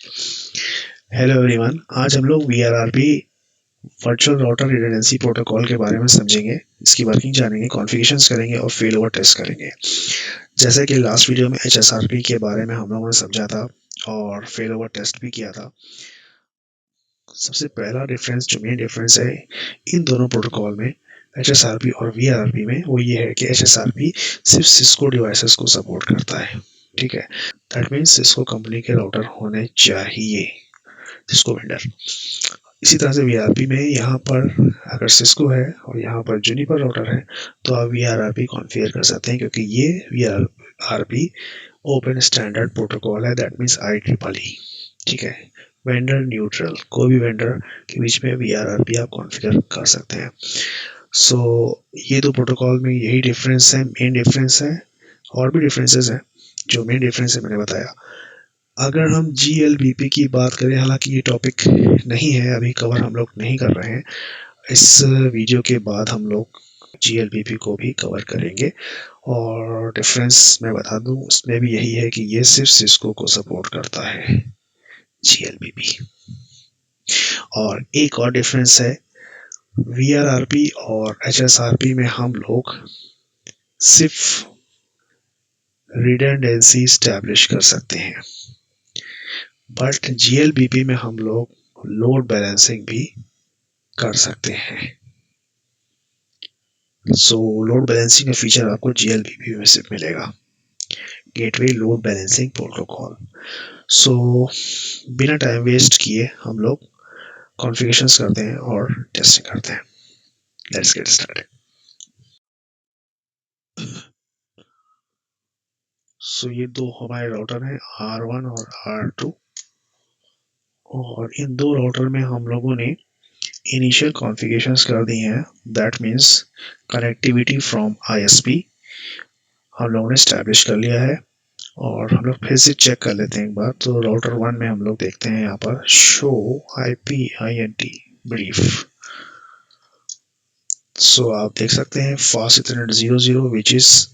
Hello everyone. आज हम लोग वीआरआरपी वर्चुअल राउटर रिडंडेंसी प्रोटोकॉल के बारे में समझेंगे। इसकी वर्किंग जानेंगे, कॉन्फ़िगरेशंस करेंगे और फेल ओवर टेस्ट करेंगे। जैसे कि लास्ट वीडियो में एचएसआरपी के बारे में हम लोगों ने समझा था और फेल ओवर टेस्ट भी किया था। सबसे पहला डिफरेंस, जो मेन डिफरेंस है इन दोनों प्रोटोकॉल में, एचएसआरपी और वीआरआरपी में, वो ये है कि एचएसआरपी सिर्फ सिस्को डिवाइसेस को सपोर्ट करता है। ठीक है, दैट मीन्स सिस्को कंपनी के राउटर होने चाहिए, सिस्को वेंडर। इसी तरह से वीआरपी में यहाँ पर अगर सिस्को है और यहाँ पर जूनिपर राउटर है तो आप वीआरआरपी कॉन्फ़िगर कर सकते हैं, क्योंकि ये वीआरआरपी ओपन स्टैंडर्ड प्रोटोकॉल है। That means IEEE। ठीक है, वेंडर न्यूट्रल, कोई भी वेंडर के बीच में वीआरआरपी आप कॉन्फ़िगर कर सकते हैं। सो ये दो प्रोटोकॉल में यही डिफरेंस है, मेन डिफरेंस है। और भी डिफरेंसेस हैं, जो मेन डिफरेंस है मैंने बताया। अगर हम GLBP की बात करें, हालांकि ये टॉपिक नहीं है, अभी कवर हम लोग नहीं कर रहे हैं। इस वीडियो के बाद हम लोग GLBP को भी कवर करेंगे। और डिफरेंस मैं बता दूं, उसमें भी यही है कि ये सिर्फ सिस्को को सपोर्ट करता है, GLBP। और एक और डिफरेंस है, VRRP और HSRP में हम लोग सिर्फ रिडंडेंसी स्टैब्लिश कर सकते हैं, बट GLBP में हम लोग लोड बैलेंसिंग भी कर सकते हैं। सो लोड बैलेंसिंग का फीचर आपको GLBP में सिर्फ मिलेगा, गेटवे लोड बैलेंसिंग प्रोटोकॉल। सो बिना टाइम वेस्ट किए हम लोग कॉन्फ़िगरेशंस करते हैं और टेस्टिंग करते हैं। Let's get started. सो ये दो हमारे राउटर हैं, R1 और R2। और इन दो राउटर में हम लोगों ने इनिशियल कॉन्फ़िगरेशंस कर दी हैं। That means connectivity from ISP हम लोगों ने स्टैब्लिश कर लिया है। और हम लोग फिर से चेक कर लेते हैं एक बार। तो राउटर 1 में हम लोग देखते हैं यहाँ पर शो IP/INT ब्रीफ। सो आप देख सकते हैं फास्ट इथरनेट 00 विच इज,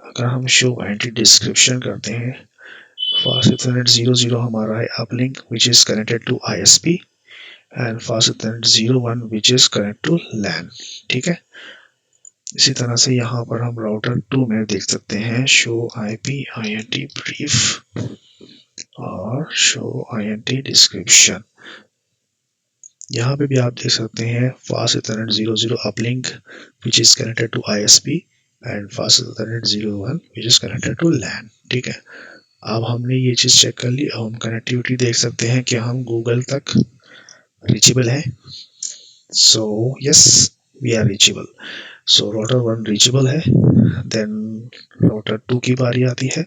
अगर हम शो INT डिस्क्रिप्शन करते हैं, फास्ट इथरनेट 00 हमारा है uplink which is connected to ISP, and fast ethernet 01 which is connect to LAN। ठीक है, इसी तरह से यहाँ पर हम राउटर 2 में देख सकते हैं शो IP/INT ब्रीफ और शो INT डिस्क्रिप्शन। यहाँ पे भी आप देख सकते हैं fast ethernet 00 uplink which is connected to ISP and fast ethernet 01 which is connected to LAN। ठीक है, अब हमने ये चीज़ चेक कर ली। अब हम कनेक्टिविटी देख सकते हैं कि हम गूगल तक रीचेबल है। So yes, we are reachable. So router 1 reachable है। देन राउटर 2 की बारी आती है।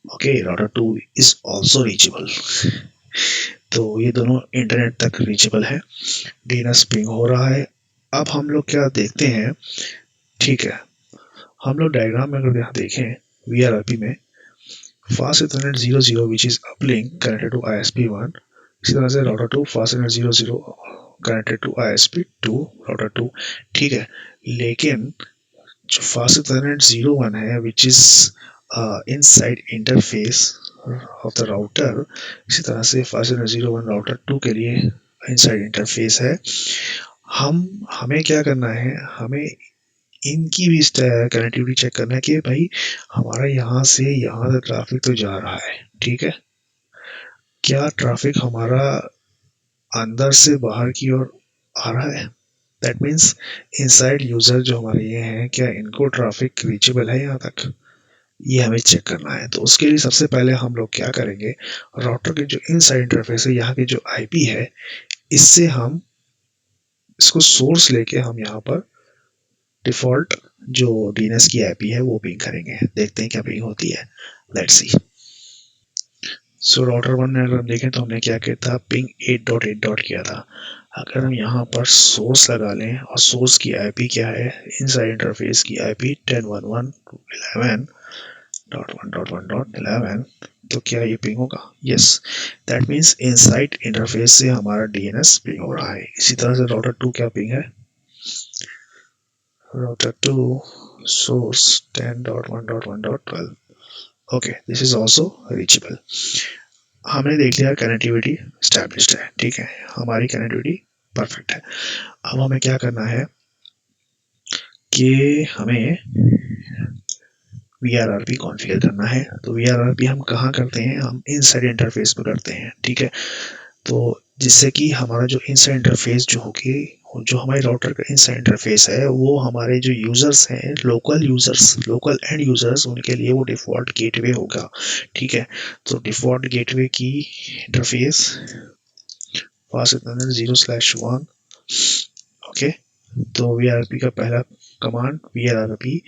Okay, router 2 is also reachable. तो ये दोनों इंटरनेट तक रीचेबल है। DNS पिंग हो रहा है। अब हम लोग क्या देखते हैं, ठीक है, हम लोग डायग्राम में अगर यहाँ देखें VRRP में fast ethernet 00 which is uplink connected to ISP1, इसी तरह से router 2 fast ethernet 00 connected to ISP2 router 2। ठीक है, लेकिन जो फास्ट इथरनेट 01 है which is inside interface of the router, इसी तरह से फास्ट इथरनेट 01 राउटर 2 के लिए इनसाइड इंटरफेस है। हमें क्या करना है, हमें इनकी भी कनेक्टिविटी चेक करना है कि भाई हमारा यहाँ से यहाँ तक ट्रैफिक तो जा रहा है। ठीक है, क्या ट्रैफिक हमारा अंदर से बाहर की ओर आ रहा है? दैट मीन्स इनसाइड यूजर जो हमारे ये हैं, क्या इनको ट्रैफिक रीचेबल है यहाँ तक, ये हमें चेक करना है। तो उसके लिए सबसे पहले हम लोग क्या करेंगे, राउटर के जो इनसाइड इंटरफेस है, यहाँ की जो IP है, इससे हम इसको सोर्स लेके हम यहाँ पर डिफॉल्ट जो DNS की IP है वो पिंग करेंगे। देखते हैं क्या पिंग होती है। Let's see. सो राउटर 1 में अगर हम देखें तो हमने क्या किया था, पिंग 8.8 किया था। अगर हम यहाँ पर सोर्स लगा लें और सोर्स की IP क्या है, इनसाइड इंटरफेस की IP 10.1.11.1.1.11, तो क्या ये पिंग होगा? Yes, that means inside interface से हमारा DNS पिंग हो रहा है। इसी तरह से राउटर 2 क्या पिंग है, router 2 source 10.1.1.12. Okay, this is also reachable. हमने देख लिया कनेक्टिविटी स्टैब्लिश्ड है, ठीक है, हमारी कनेक्टिविटी परफेक्ट है। अब हमें क्या करना है कि हमें VRRP कॉन्फ़िगर करना है। तो VRRP हम कहाँ करते हैं, हम इनसाइड इंटरफेस पे करते हैं, ठीक है। तो जिससे कि हमारा जो इनसाइड इंटरफेस जो होगी, जो हमारे राउटर का इनसाइड इंटरफेस है, वो हमारे जो यूजर्स हैं, local users, local and users, उनके लिए वो डिफ़ॉल्ट गेटवे होगा, ठीक है। तो डिफ़ॉल्ट गेटवे की इंटरफेस पास इतना 0/1, ओके। तो VRRP का पहला कमांड VRRP,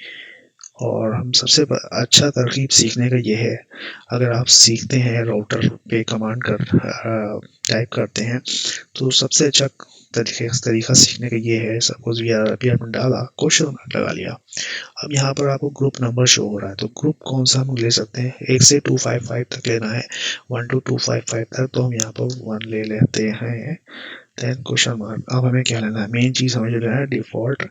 और हम सबसे अच्छा तरकीब सीखने का ये है, अगर आप सीखते हैं राउटर पे कमांड कर टाइप करते हैं, तो सबसे अच्छा तरीका सीखने का ये है, सपोज VRRP आपने डाला, क्वेश्चन मार्क लगा लिया, अब यहाँ पर आपको ग्रुप नंबर शो हो रहा है, तो ग्रुप कौन सा हम ले सकते हैं, 1 से 255 तक लेना है, 1 to 255 तक, तो हम यहाँ पर 1 ले लेते हैं, देन क्वेश्चन मार्क। अब हमें क्या लेना है, मेन चीज़ हमें जो लेना है डिफ़ॉल्ट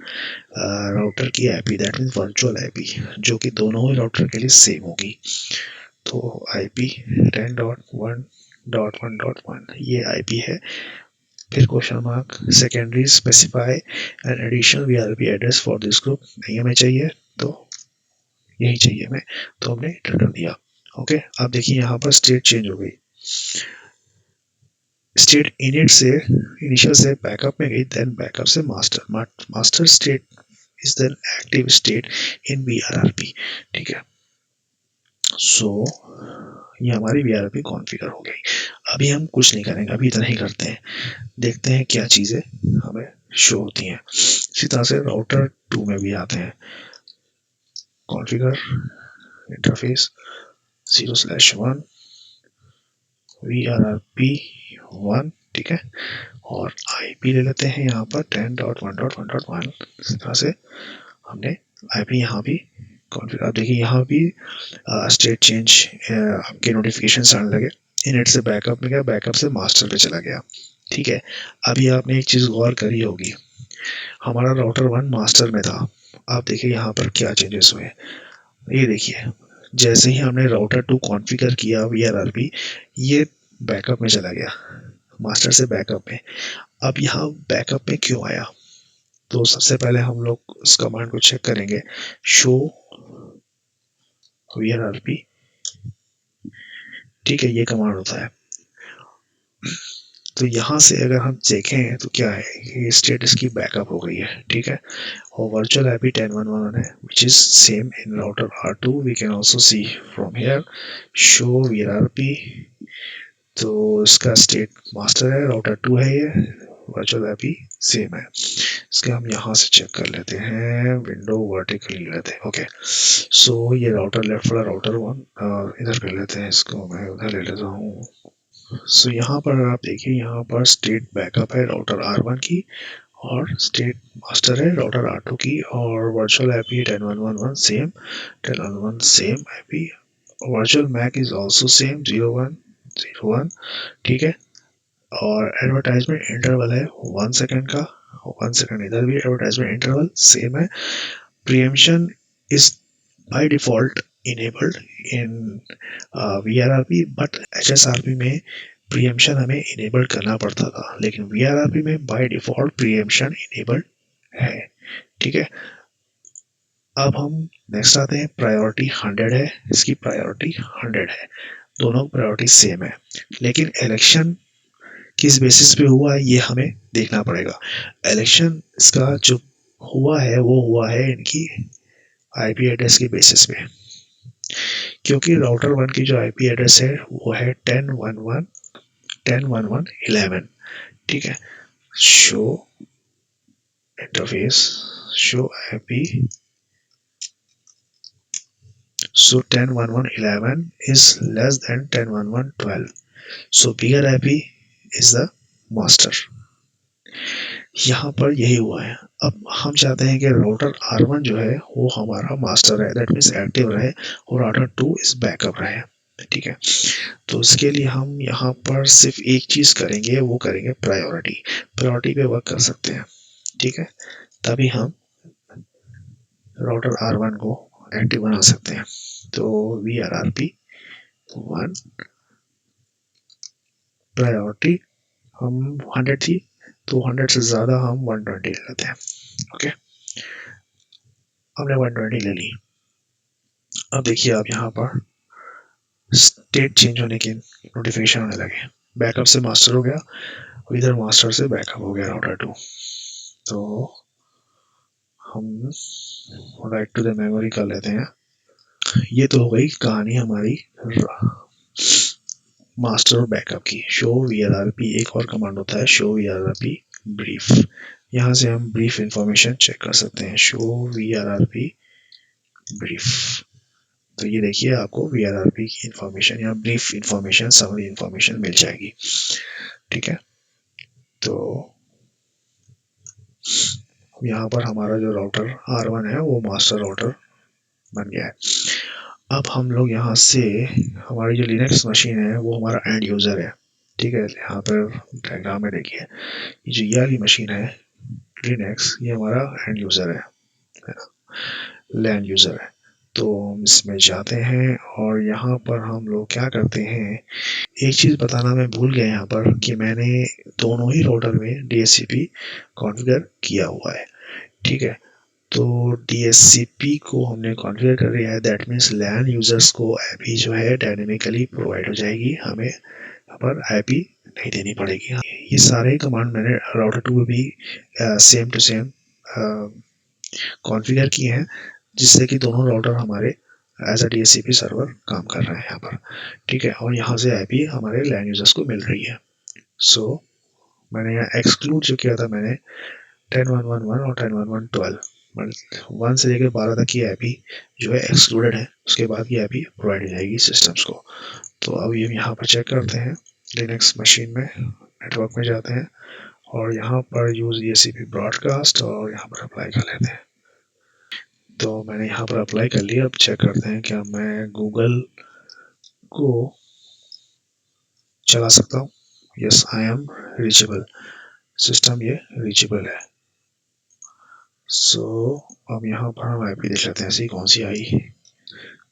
राउटर की IP, that means virtual IP, जो कि दोनों ही राउटर के लिए सेम होगी। तो आईपी 10.1.1.1 ये आईपी है। फिर question mark, secondary specify an additional VRP address for this group, नहीं हमें चाहिए, तो यही चाहिए हमें, तो हमने एंटर कर दिया, ओके। अब देखिए यहाँ पर स्टेट चेंज हो गई, स्टेट इनिशियल से बैकअप में गई, देन बैकअप से master, master state is then active state in VRRP, ठीक है। सो ये हमारी VRRP कॉन्फ़िगर हो गई। अभी हम कुछ नहीं करेंगे, अभी इतना ही करते हैं, देखते हैं क्या चीज़ें हमें शो होती हैं। इसी तरह से राउटर 2 में भी आते हैं, कॉन्फ़िगर इंटरफेस 0/1 VRRP 1, ठीक है, और आईपी ले लेते हैं यहाँ पर 10.1.1.1। इस तरह से हमने आईपी यहाँ भी कॉन्फ़िगर। अब देखिए यहाँ भी स्टेट चेंज आपके नोटिफिकेशन आने लगे, इनिट से बैकअप में गया, बैकअप से मास्टर पे चला गया, ठीक है। अभी आपने एक चीज़ गौर करी होगी, हमारा राउटर 1 मास्टर में था, आप देखिए यहाँ पर क्या चेंजेस हुए, ये देखिए, जैसे ही हमने राउटर 2 कॉन्फ़िगर किया VRRP, ये बैकअप में चला गया, मास्टर से बैकअप में। अब यहाँ बैकअप में क्यों आया, तो सबसे पहले हम लोग उस कमांड को चेक करेंगे, शो VRRP, ठीक है, ये कमांड होता है। तो यहाँ से अगर हम देखें तो क्या है, ये स्टेटस की बैकअप हो गई है, ठीक है, और वर्चुअल आईपी 10.1.1 है, which is same in router R2। We can also see from here show VRRP, तो इसका स्टेट मास्टर है, राउटर 2 है, ये वर्चुअल आईपी सेम है। इसके हम यहाँ से चेक कर लेते हैं, विंडो वर्टिकली लेते हैं, ओके। सो ये राउटर लेफ्ट वाला राउटर 1 इधर कर लेते हैं, इसको मैं उधर ले लेता हूँ। सो यहाँ पर आप देखिए, यहाँ पर स्टेट बैकअप है राउटर R1 की, और स्टेट मास्टर है राउटर R2 की, और virtual IP 10.1.1 same, 10.1 same IP, virtual MAC is also same 0.1.0.1, ठीक है। और एडवर्टाइजमेंट इंटरवल है 1 सेकंड का, 1 सेकंड इधर भी एडवर्टाइजमेंट इंटरवल सेम है। Preemption is by default enabled in VRRP, but HSRP में प्रीएम्पशन हमें इनेबल करना पड़ता था, लेकिन VRRP में बाय डिफॉल्ट प्रीएम्पशन इनेबल्ड है, ठीक है। अब हम नेक्स्ट आते हैं, प्रायोरिटी 100 है, इसकी प्रायोरिटी 100 है, दोनों प्रायोरिटी सेम है, लेकिन इलेक्शन किस बेसिस पे हुआ है ये हमें देखना पड़ेगा। इलेक्शन इसका जो हुआ है वो हुआ है इनकी आईपी एड्रेस के बेसिस पे, क्योंकि राउटर 1 की जो आईपी एड्रेस है वो है 10.1.10.1.1.11, ठीक है। Show interface, show IP, so 10.1.1.11 is less than 10.1.1.12, so bigger IP is the master। यहाँ पर यही हुआ है। अब हम चाहते हैं कि राउटर R1 जो है वो हमारा मास्टर है, दैट मीन्स एक्टिव रहे, और राउटर 2 इस बैकअप रहे, ठीक है। तो इसके लिए हम यहाँ पर सिर्फ एक चीज़ करेंगे, वो करेंगे प्रायोरिटी, प्रायोरिटी पे वर्क कर सकते हैं, ठीक है, तभी हम राउटर R1 को एक्टिव बना सकते हैं। तो VRRP 1 प्रायोरिटी हम 100 थी, तो 100 से ज़्यादा हम 120 ले लेते हैं। ओके, हमने 120 ले ली। अब देखिए आप यहाँ पर स्टेट चेंज होने की नोटिफिकेशन होने लगे। बैकअप से मास्टर हो गया, इधर मास्टर से बैकअप हो गया राउटर 2। तो हम राइट टू द मेमोरी कर लेते हैं। ये तो हो गई कहानी हमारी मास्टर और बैकअप की। शो वीआरआरपी, एक और कमांड होता है शो वीआरआरपी ब्रीफ। यहाँ से हम ब्रीफ इंफॉर्मेशन चेक कर सकते हैं, शो वीआरआरपी ब्रीफ। तो ये देखिए आपको वीआरआरपी की इंफॉर्मेशन या ब्रीफ इंफॉर्मेशन, समरी इंफॉर्मेशन मिल जाएगी। ठीक है, तो यहाँ पर हमारा जो राउटर R1 है वो मास्टर राउटर बन गया है। अब हम लोग यहाँ से हमारी जो लिनक्स मशीन है वो हमारा एंड यूज़र है। ठीक है, यहाँ पर डायग्राम में देखिए ये जो ये वाली मशीन है लिनक्स, ये हमारा एंड यूज़र है, लैंड यूज़र है। तो हम इसमें जाते हैं और यहाँ पर हम लोग क्या करते हैं, एक चीज़ बताना मैं भूल गया यहाँ पर कि मैंने दोनों ही राउटर में DHCP कॉन्फ़िगर किया हुआ है। ठीक है, तो DHCP को हमने कॉन्फ़िगर कर लिया है, दैट मीन्स लैन यूज़र्स को आईपी जो है डायनेमिकली प्रोवाइड हो जाएगी, हमें यहाँ पर आईपी नहीं देनी पड़ेगी। ये सारे कमांड मैंने राउटर 2 में भी सेम टू सेम कॉन्फ़िगर किए हैं, जिससे कि दोनों राउटर हमारे एज अ DHCP सर्वर काम कर रहे हैं यहाँ पर। ठीक है, और यहाँ से आईपी हमारे लैन यूज़र्स को मिल रही है। सो मैंने यहाँ एक्सक्लूड जो किया था, मैंने 10.1.1 और 10.1.1.12 1 से लेकर 12 तक की आईपी जो है एक्सक्लूडेड है, उसके बाद की आईपी प्रोवाइड हो जाएगी सिस्टम्स को। तो अब ये यहाँ पर चेक करते हैं, लिनक्स मशीन में नेटवर्क में जाते हैं और यहाँ पर यूज़ DHCP ब्रॉडकास्ट और यहाँ पर अप्लाई कर लेते हैं। तो मैंने यहाँ पर अप्लाई कर लिया। अब चेक करते हैं क्या मैं गूगल को चला सकता हूँ। Yes, I am reachable, system ये रीचेबल है। सो अब यहाँ पर हम आईपी देख लेते हैं, ऐसी कौन सी आई,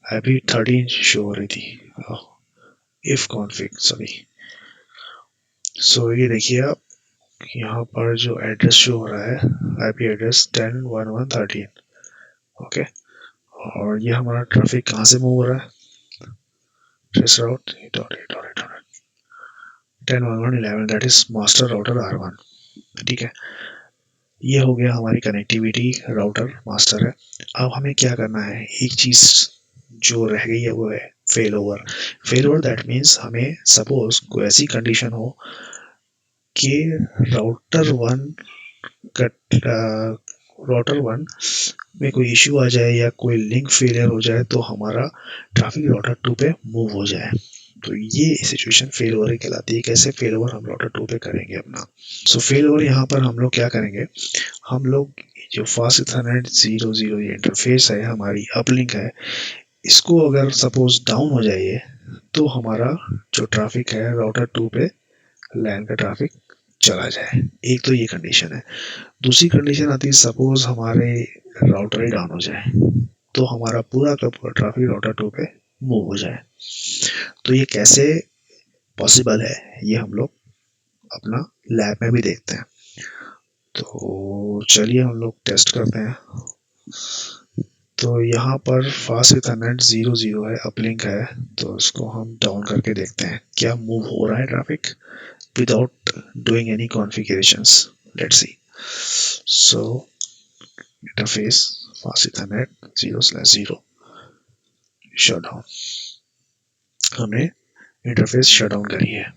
आईपी 13 शो हो रही थी, इफ कॉन्फिग सॉरी। सो ये देखिए आप यहाँ पर जो एड्रेस शो हो रहा है, आईपी एड्रेस 10.1.1.13। ओके, और ये हमारा ट्रैफिक कहाँ से मूव हो रहा है, trace route 10.1.1.11, that is master router R1। ठीक है, ये हो गया हमारी कनेक्टिविटी, राउटर मास्टर है। अब हमें क्या करना है, एक चीज जो रह गई है वो है fail over. Fail over that means हमें सपोज कोई ऐसी कंडीशन हो कि राउटर वन में कोई इश्यू आ जाए या कोई लिंक फेलियर हो जाए तो हमारा ट्रैफिक राउटर 2 पे मूव हो जाए, तो ये सिचुएशन फेल ओवर कहलाती है। कैसे फेल ओवर हम राउटर 2 पे करेंगे अपना। सो फेल ओवर यहाँ पर हम लोग क्या करेंगे, हम लोग जो फास्ट इथरनेट 00 ये इंटरफेस है हमारी अपलिंक है, इसको अगर सपोज डाउन हो जाए तो हमारा जो ट्रैफिक है राउटर 2 पे लैन का ट्रैफिक चला जाए। एक तो ये कंडीशन है। दूसरी कंडीशन आती है सपोज हमारे राउटर ही डाउन हो जाए तो हमारा पूरा का पूरा ट्रैफिक राउटर 2 पे मूव हो जाए। तो ये कैसे पॉसिबल है, ये हम लोग अपना लैब में भी देखते हैं। तो चलिए हम लोग टेस्ट करते हैं। तो यहाँ पर फास्ट इथरनेट 00 है, अपलिंक है, तो इसको हम डाउन करके देखते हैं क्या मूव हो रहा है traffic without doing any configurations. Let's see. So interface fast Ethernet 0/0 shut down, हमने इंटरफेस शट डाउन करी है।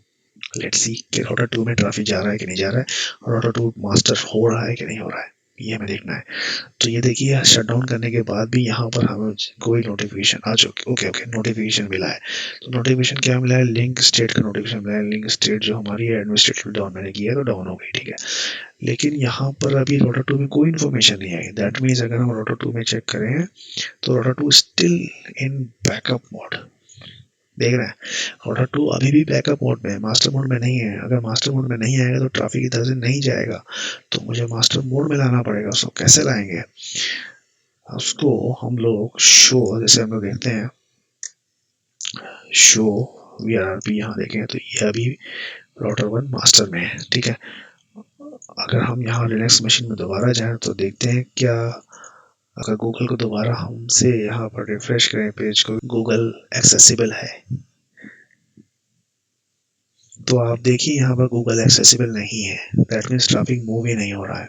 लेट्स सी कि राउटर 2 में ट्रैफिक जा रहा है कि नहीं जा रहा है, और राउटर 2 मास्टर हो रहा है कि नहीं हो रहा है, ये हमें देखना है। तो ये देखिए शट डाउन करने के बाद भी यहाँ पर हमें कोई नोटिफिकेशन आ चुकी। ओके, नोटिफिकेशन मिला है। तो नोटिफिकेशन क्या मिला है, लिंक स्टेट का नोटिफिकेशन मिला है। लिंक स्टेट जो हमारी एडमिनिस्ट्रेटिव डाउन मैंने किया है तो डाउन हो गई। ठीक है, लेकिन यहाँ पर अभी राउटर 2 में कोई इन्फॉर्मेशन नहीं आई। दैट मीन्स अगर हम राउटर 2 में चेक करें तो router 2 still in backup mode, देख रहे हैं राउटर 2 अभी भी बैकअप मोड में है, मास्टर मोड में नहीं है। अगर मास्टर मोड में नहीं आएगा तो ट्रैफिक इधर से नहीं जाएगा, तो मुझे मास्टर मोड में लाना पड़ेगा। उसको कैसे लाएंगे, उसको हम लोग शो, जैसे हम लोग देखते हैं शो वीआरआरपी, यहाँ देखें तो ये अभी राउटर 1 मास्टर में है, ठीक है। अगर हम यहाँ लिनक्स मशीन में दोबारा जाएं तो देखते हैं क्या, अगर गूगल को दोबारा हमसे यहाँ पर रिफ्रेश करें पेज को, गूगल एक्सेसिबल है, तो आप देखिए यहाँ पर गूगल एक्सेसिबल नहीं है। दैट मीन्स ट्रैफिक मूव ही नहीं हो रहा है।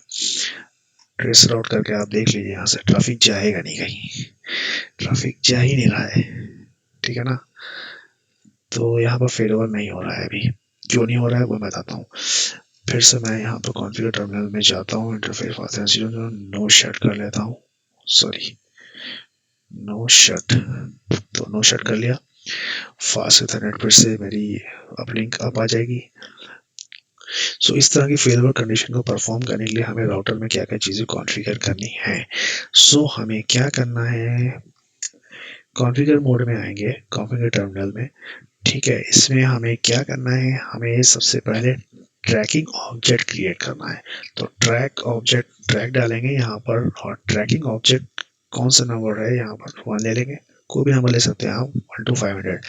ट्रेस राउट करके आप देख लीजिए, यहाँ से ट्रैफिक जाएगा नहीं, कहीं ट्रैफिक जा ही नहीं रहा है, ठीक है ना। तो यहाँ पर फेल ओवर नहीं हो रहा है अभी। क्यों नहीं हो रहा है वो मैं बताता हूँ। फिर से मैं यहाँ पर कॉन्फ़िगर टर्मिनल में जाता हूँ, इंटरफेस नो शट कर लेता हूँ, सॉरी नो शट, तो नो शट कर लिया। फास्ट इथरनेट फिर से मेरी अपलिंक अप आ जाएगी। सो इस तरह की फेलवर कंडीशन को परफॉर्म करने के लिए हमें राउटर में क्या क्या चीज़ें कॉन्फ़िगर करनी है। सो हमें क्या करना है, कॉन्फ़िगर मोड में आएंगे, कॉन्फ़िगर टर्मिनल में, ठीक है। इसमें हमें क्या करना है, हमें सबसे पहले ट्रैकिंग ऑब्जेक्ट क्रिएट करना है। तो ट्रैक ऑब्जेक्ट, ट्रैक डालेंगे यहाँ पर, और ट्रैकिंग ऑब्जेक्ट कौन सा नंबर है यहाँ पर 1 ले लेंगे, कोई भी नंबर ले सकते हैं आप, 1 to 500।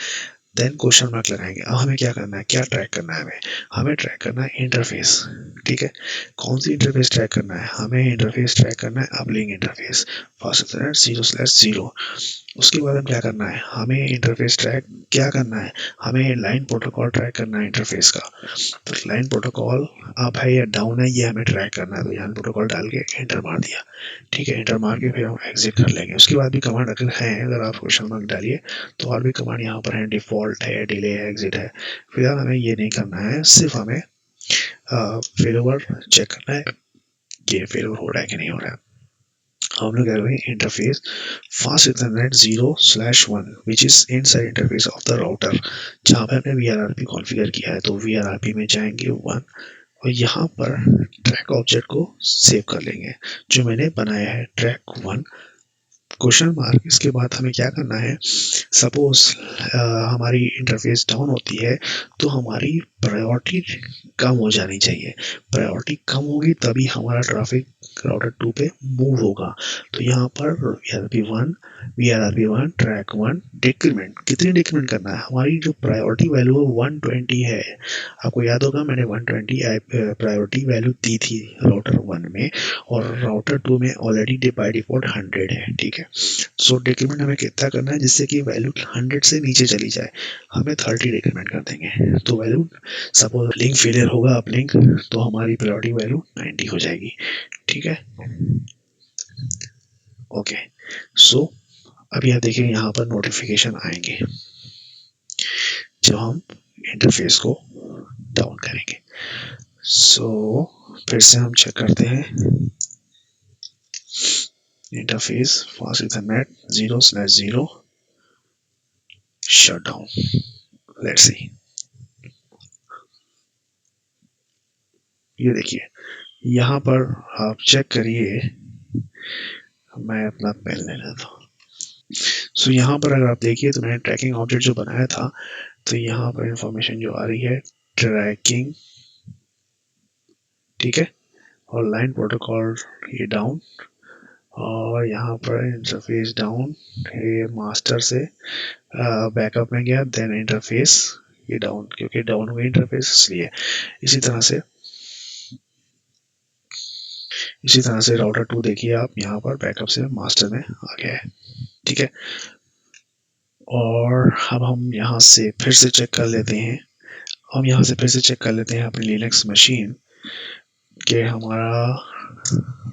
देन क्वेश्चन मार्क लगाएंगे। अब हमें क्या करना है, क्या ट्रैक करना है, हमें ट्रैक करना है इंटरफेस, ठीक है। कौन सी इंटरफेस ट्रैक करना है, हमें इंटरफेस ट्रैक करना है अपलिंक इंटरफेस, फास्ट 0/0। उसके बाद हम क्या करना है, हमें इंटरफेस ट्रैक क्या करना है, हमें लाइन प्रोटोकॉल ट्रैक करना है इंटरफेस का। तो लाइन प्रोटोकॉल अप है या डाउन है ये हमें ट्रैक करना है। तो लाइन प्रोटोकॉल डाल के एंटर मार दिया, ठीक है। एंटर मार के फिर हम एग्जिट कर लेंगे। उसके बाद भी कमांड अगर है, अगर आप क्वेश्चन मार्क डालिए तो और भी कमांड यहाँ पर है, डिफॉल्ट है, डिले है, एग्जिट है। फिलहाल हमें ये नहीं करना है, सिर्फ हमें फेल ओवर चेक करना है कि फेल ओवर हो रहा है कि नहीं हो रहा है। हम लोग करेंगे interface fast Ethernet 0/1 which is inside interface of the router. जहाँ पे हमने VRRP कॉन्फ़िगर किया है, तो VRRP में जाएंगे 1, और यहाँ पर ट्रैक ऑब्जेक्ट को सेव कर लेंगे जो मैंने बनाया है, ट्रैक 1 क्वेश्चन मार्क। इसके बाद हमें क्या करना है, सपोज हमारी इंटरफेस डाउन होती है तो हमारी प्रायोरिटी कम हो जानी चाहिए। प्रायोरिटी कम होगी तभी हमारा ट्रैफिक राउटर 2 पे मूव होगा। तो यहाँ पर VRRP1 ट्रैक 1 डिक्रीमेंट, कितनी डिक्रीमेंट करना है, हमारी जो प्रायोरिटी वैल्यू है 120 है। आपको याद होगा मैंने 120 प्रायोरिटी वैल्यू दी थी राउटर 1 में, और राउटर 2 में ऑलरेडी बाय डिफॉल्ट 100 है, ठीक है। सो डिक्रीमेंट हमें कितना करना है जिससे कि वैल्यू 100 से नीचे चली जाए, हमें 30 डिक्रीमेंट कर देंगे। तो वैल्यू सपोज लिंक फेलियर होगा अपलिंक, तो हमारी प्रायोरिटी वैल्यू 90 हो जाएगी, ठीक है। ओके, सो अभी आप देखिए यहाँ पर नोटिफिकेशन आएंगे जब हम इंटरफेस को डाउन करेंगे। सो फिर से हम चेक करते हैं, interface fast Ethernet 0/0 shut down. Let's see, ये देखिए यहाँ पर आप चेक करिए, मैं अपना पेन ले लेता हूँ। सो यहाँ पर अगर आप देखिए तो मैंने ट्रैकिंग ऑब्जेक्ट जो बनाया था, तो यहाँ पर इंफॉर्मेशन जो आ रही है ट्रैकिंग, ठीक है, और लाइन प्रोटोकॉल ये डाउन, और यहाँ पर इंटरफेस डाउन, ये मास्टर से बैकअप में गया, देन इंटरफेस ये डाउन, क्योंकि डाउन हुई इंटरफेस इसलिए। इसी तरह से राउटर 2 देखिए आप, यहाँ पर बैकअप से मास्टर में आ गया है, ठीक है। और अब हम यहाँ से फिर से चेक कर लेते हैं, हम यहाँ से फिर से चेक कर लेते हैं अपनी लिनक्स मशीन के हमारा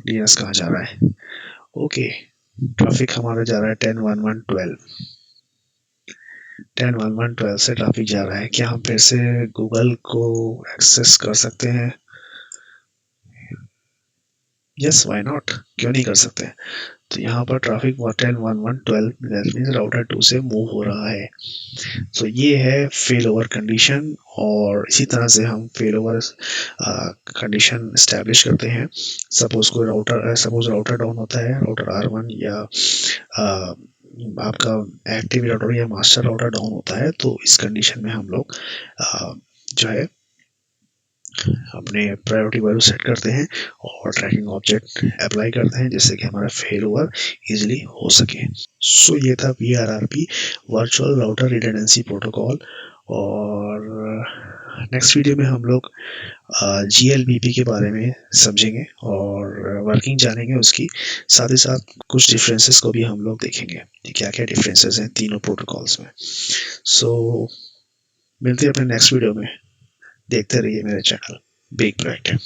DNS कहाँ जा रहा है। ओके, ट्रैफिक हमारा जा रहा है 10.11.12 से ट्रैफिक जा रहा है। क्या हम फिर से गूगल को एक्सेस कर सकते हैं? यस, व्हाई नॉट, क्यों नहीं कर सकते। तो यहाँ पर ट्रैफिक 10.11.12 दैट मीन्स राउटर 2 से मूव हो रहा है। तो ये है फेल ओवर कंडीशन, और इसी तरह से हम फेल ओवर कंडीशन इस्टेब्लिश करते हैं। सपोज राउटर डाउन होता है, राउटर R1 या आ, आपका एक्टिव राउटर या मास्टर राउटर डाउन होता है, तो इस कंडीशन में हम लोग जो है अपने प्रायोरिटी वैल्यू सेट करते हैं और ट्रैकिंग ऑब्जेक्ट अप्लाई करते हैं जिससे कि हमारा फेल ओवर इजीली हो सके। सो ये था VRRP virtual router redundancy protocol, और नेक्स्ट वीडियो में हम लोग GLBP के बारे में समझेंगे और वर्किंग जानेंगे उसकी, साथ ही साथ कुछ डिफरेंसेस को भी हम लोग देखेंगे कि क्या क्या डिफरेंसेस हैं तीनों प्रोटोकॉल्स में। सो मिलते हैं अपने नेक्स्ट वीडियो में। देखते रहिए मेरे चैनल बिग ब्राइट।